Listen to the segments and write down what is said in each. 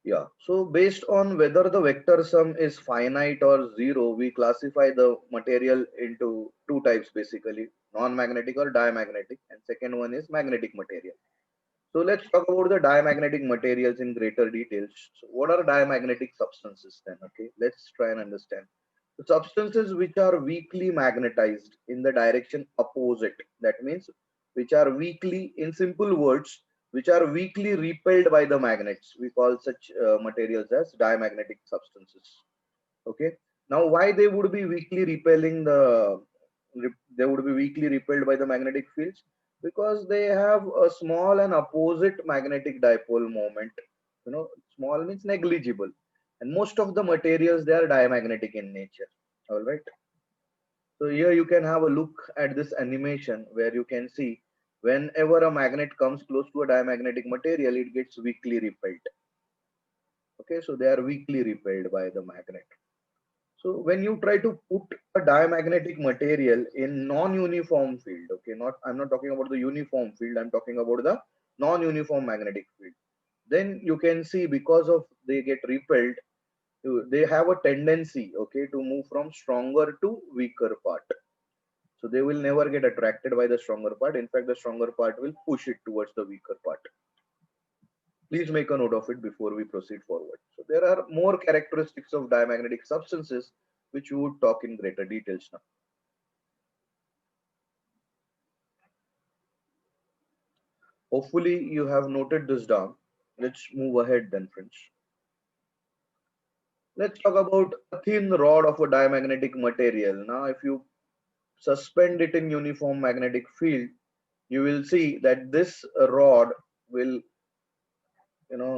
Yeah, so based on whether the vector sum is finite or zero, we classify the material into two types basically, non-magnetic or diamagnetic, and second one is magnetic material. So let's talk about the diamagnetic materials in greater details. So what are diamagnetic substances then? Okay, let's try and understand. The substances which are weakly magnetized in the direction opposite, that means which are weakly, in simple words, which are weakly repelled by the magnets. We call such materials as diamagnetic substances. Okay. Now, why they would be weakly repelling they would be weakly repelled by the magnetic fields? Because they have a small and opposite magnetic dipole moment. You know, small means negligible, and most of the materials they are diamagnetic in nature. All right. So here you can have a look at this animation where you can see whenever a magnet comes close to a diamagnetic material, it gets weakly repelled. Okay, so they are weakly repelled by the magnet. So when you try to put a diamagnetic material in non-uniform field, okay, I'm not talking about the uniform field, I'm talking about the non-uniform magnetic field. Then you can see because of they get repelled, they have a tendency, okay, to move from stronger to weaker part. So they will never get attracted by the stronger part. In fact, the stronger part will push it towards the weaker part. Please make a note of it before we proceed forward. So there are more characteristics of diamagnetic substances which we would talk in greater details now. Hopefully you have noted this down. Let's move ahead then, friends. Let's talk about a thin rod of a diamagnetic material. Now, if you suspend it in uniform magnetic field, you will see that this rod will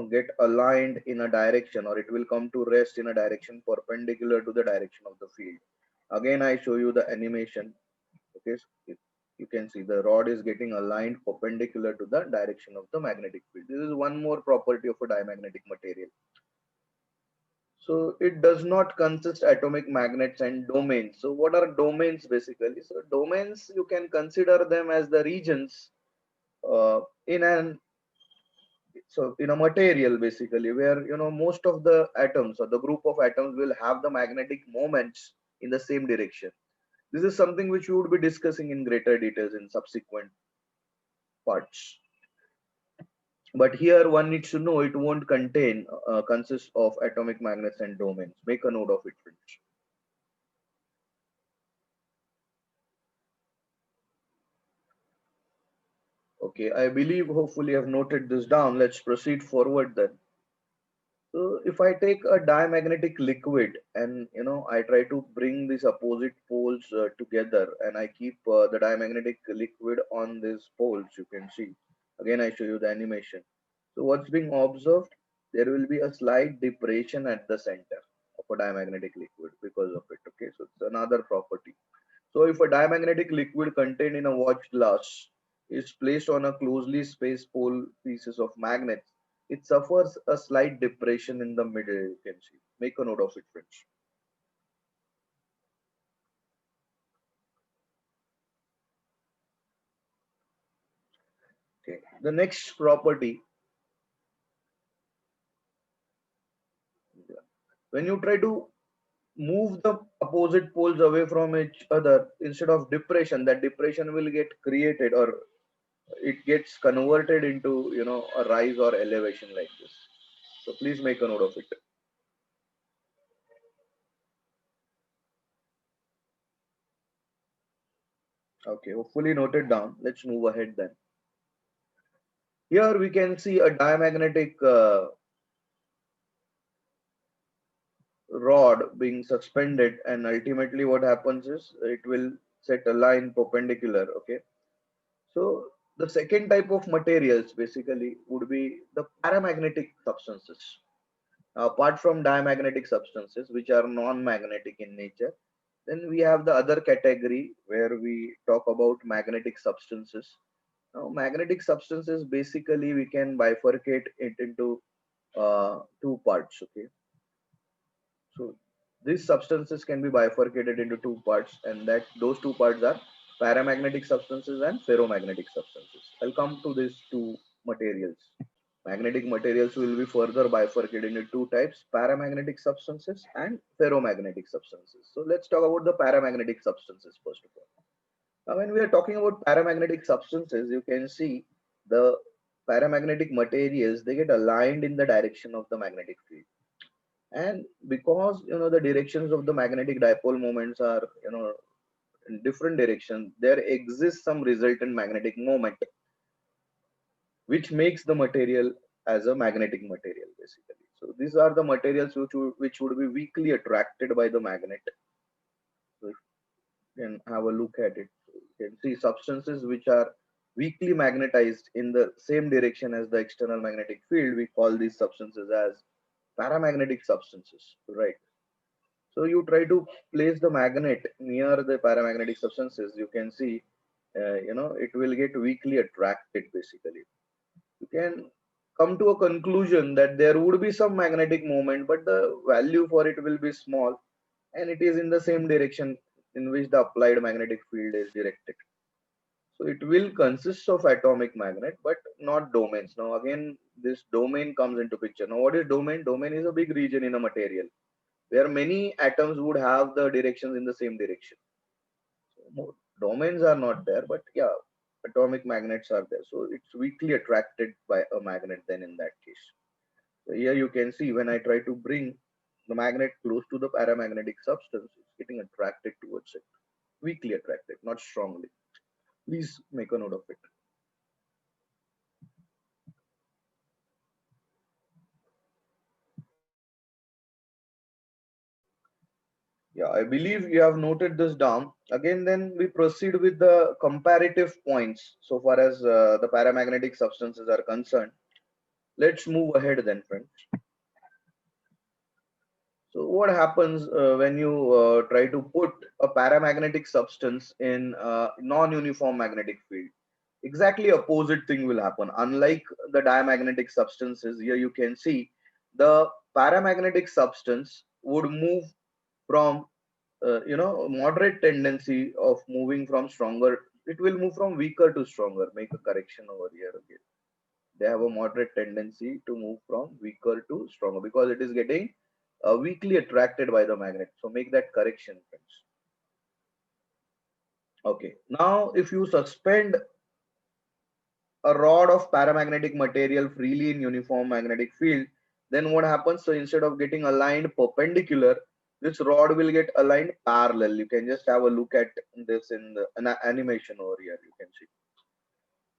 get aligned in a direction, or it will come to rest in a direction perpendicular to the direction of the field. Again, I show you the animation. Okay, so you can see the rod is getting aligned perpendicular to the direction of the magnetic field. This is one more property of a diamagnetic material. So it does not consist atomic magnets and domains. So what are domains basically? So domains, you can consider them as the regions uh, in an in a material basically, where most of the atoms or the group of atoms will have the magnetic moments in the same direction. This is something which we would be discussing in greater details in subsequent parts. But here one needs to know it won't contain consist of atomic magnets and domains. Make a note of it, friends. Okay, I believe hopefully I've noted this down. Let's proceed forward then. So if I take a diamagnetic liquid and I try to bring these opposite poles together, and I keep the diamagnetic liquid on these poles, you can see. Again, I show you the animation. So what's being observed? There will be a slight depression at the center of a diamagnetic liquid because of it. Okay, so it's another property. So if a diamagnetic liquid contained in a watch glass is placed on a closely spaced pole pieces of magnets, it suffers a slight depression in the middle, you can see. Make a note of it, friends. Okay. The next property, when you try to move the opposite poles away from each other, instead of depression, that depression will get created, or it gets converted into a rise or elevation like this. So please make a note of it. Okay, hopefully noted down. Let's move ahead then. Here we can see a diamagnetic rod being suspended, and ultimately what happens is it will set a line perpendicular. Okay, so the second type of materials basically would be the paramagnetic substances. Apart from diamagnetic substances which are non-magnetic in nature, then we have the other category where we talk about magnetic substances. Now, magnetic substances basically we can bifurcate it into two parts. Okay, so these substances can be bifurcated into two parts, and that those two parts are paramagnetic substances and ferromagnetic substances. I'll come to these two materials. Magnetic materials will be further bifurcated into two types: paramagnetic substances and ferromagnetic substances. So let's talk about the paramagnetic substances first of all. Now, when we are talking about paramagnetic substances, you can see the paramagnetic materials, they get aligned in the direction of the magnetic field. And because the directions of the magnetic dipole moments are in different directions, there exists some resultant magnetic moment which makes the material as a magnetic material basically. So these are the materials which would be weakly attracted by the magnet. So if you can have a look at it, so you can see substances which are weakly magnetized in the same direction as the external magnetic field. We call these substances as paramagnetic substances, right? So you try to place the magnet near the paramagnetic substances, you can see, it will get weakly attracted basically. You can come to a conclusion that there would be some magnetic moment, but the value for it will be small, and it is in the same direction in which the applied magnetic field is directed. So it will consist of atomic magnet, but not domains. Now again, this domain comes into picture. Now what is domain? Domain is a big region in a material where many atoms would have the directions in the same direction. So domains are not there, but yeah, atomic magnets are there. So it's weakly attracted by a magnet then in that case. So here you can see when I try to bring the magnet close to the paramagnetic substance, it's getting attracted towards it. Weakly attracted, not strongly. Please make a note of it. Yeah, I believe you have noted this down. Again, then we proceed with the comparative points so far as the paramagnetic substances are concerned. Let's move ahead then, friends. So what happens when you try to put a paramagnetic substance in a non-uniform magnetic field? Exactly opposite thing will happen. Unlike the diamagnetic substances, here you can see the paramagnetic substance would move from moderate tendency of moving from stronger. It will move from weaker to stronger. Make a correction over here again. They have a moderate tendency to move from weaker to stronger because it is getting weakly attracted by the magnet. So make that correction, friends. Okay. Now, if you suspend a rod of paramagnetic material freely in uniform magnetic field, then what happens? So instead of getting aligned perpendicular, this rod will get aligned parallel. You can just have a look at this in the animation over here. You can see.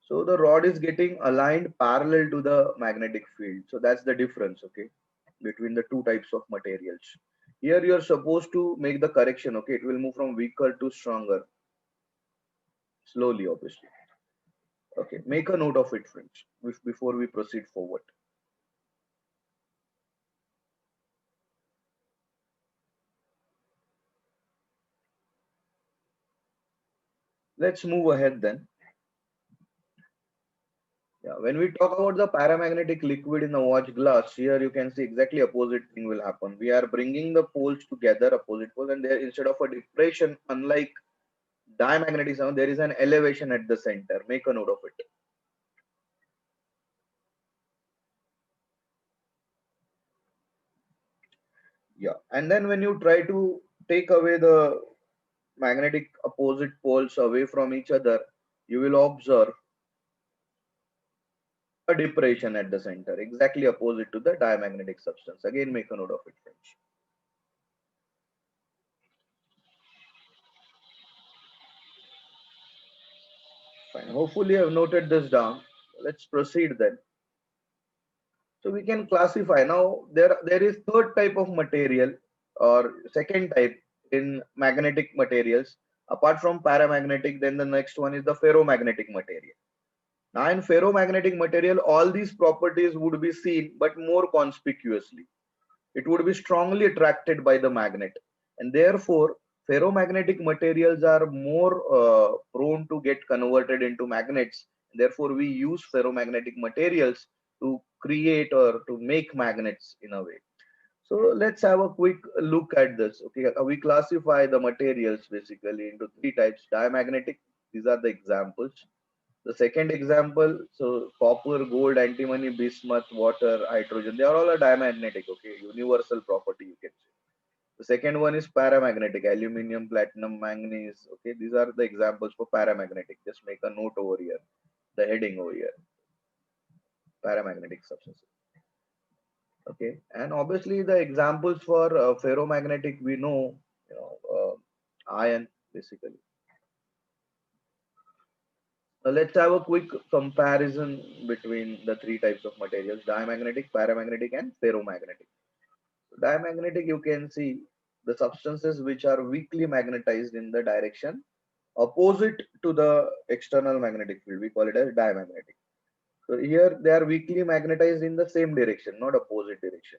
So the rod is getting aligned parallel to the magnetic field. So that's the difference, okay, between the two types of materials. Here you're supposed to make the correction, okay. It will move from weaker to stronger slowly, obviously. Okay, make a note of it, friends, before we proceed forward. Let's move ahead then. Yeah, when we talk about the paramagnetic liquid in the watch glass, here you can see exactly opposite thing will happen. We are bringing the poles together, opposite poles, and there instead of a depression, unlike diamagnetism, there is an elevation at the center. Make a note of it. Yeah, and then when you try to take away the magnetic opposite poles away from each other, you will observe a depression at the center, exactly opposite to the diamagnetic substance. Again, make a note of it, friends. Fine. Hopefully, I've noted this down. Let's proceed then. So we can classify now. There is third type of material or second type in magnetic materials. Apart from paramagnetic, then the next one is the ferromagnetic material. Now in ferromagnetic material, all these properties would be seen, but more conspicuously. It would be strongly attracted by the magnet, and therefore ferromagnetic materials are more prone to get converted into magnets. Therefore, we use ferromagnetic materials to create or to make magnets in a way. So let's have a quick look at this. Okay, we classify the materials basically into three types: diamagnetic. These are the examples. The second example, so copper, gold, antimony, bismuth, water, hydrogen, they are all a diamagnetic, okay, universal property you can say. The second one is paramagnetic, aluminum, platinum, manganese, okay, these are the examples for paramagnetic. Just make a note over here, the heading over here, paramagnetic substances. Okay, and obviously the examples for ferromagnetic, we know, iron basically. Let's have a quick comparison between the three types of materials: diamagnetic, paramagnetic, and ferromagnetic. Diamagnetic, you can see the substances which are weakly magnetized in the direction opposite to the external magnetic field. We call it as diamagnetic. So here they are weakly magnetized in the same direction, not opposite direction.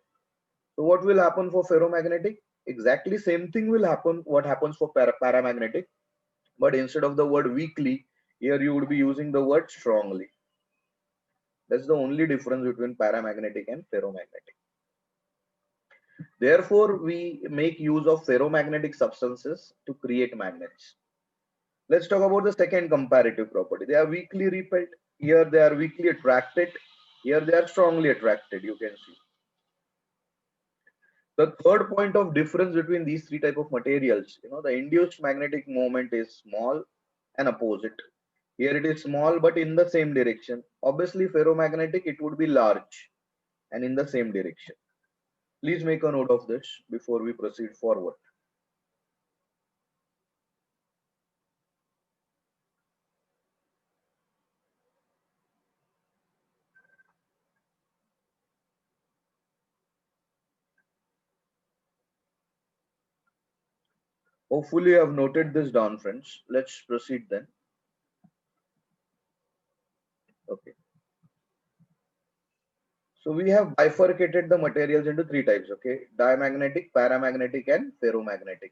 So what will happen for ferromagnetic? Exactly same thing will happen. What happens for paramagnetic? But instead of the word weakly, here you would be using the word strongly. That's the only difference between paramagnetic and ferromagnetic. Therefore, we make use of ferromagnetic substances to create magnets. Let's talk about the second comparative property. They are weakly repelled. Here they are weakly attracted. Here they are strongly attracted. You can see. The third point of difference between these three type of materials, the induced magnetic moment is small and opposite. Here it is small but in the same direction. Obviously, ferromagnetic, it would be large and in the same direction. Please make a note of this before we proceed forward. Hopefully, you have noted this down, friends. Let's proceed then. Okay. So we have bifurcated the materials into three types, okay? Diamagnetic, paramagnetic, and ferromagnetic.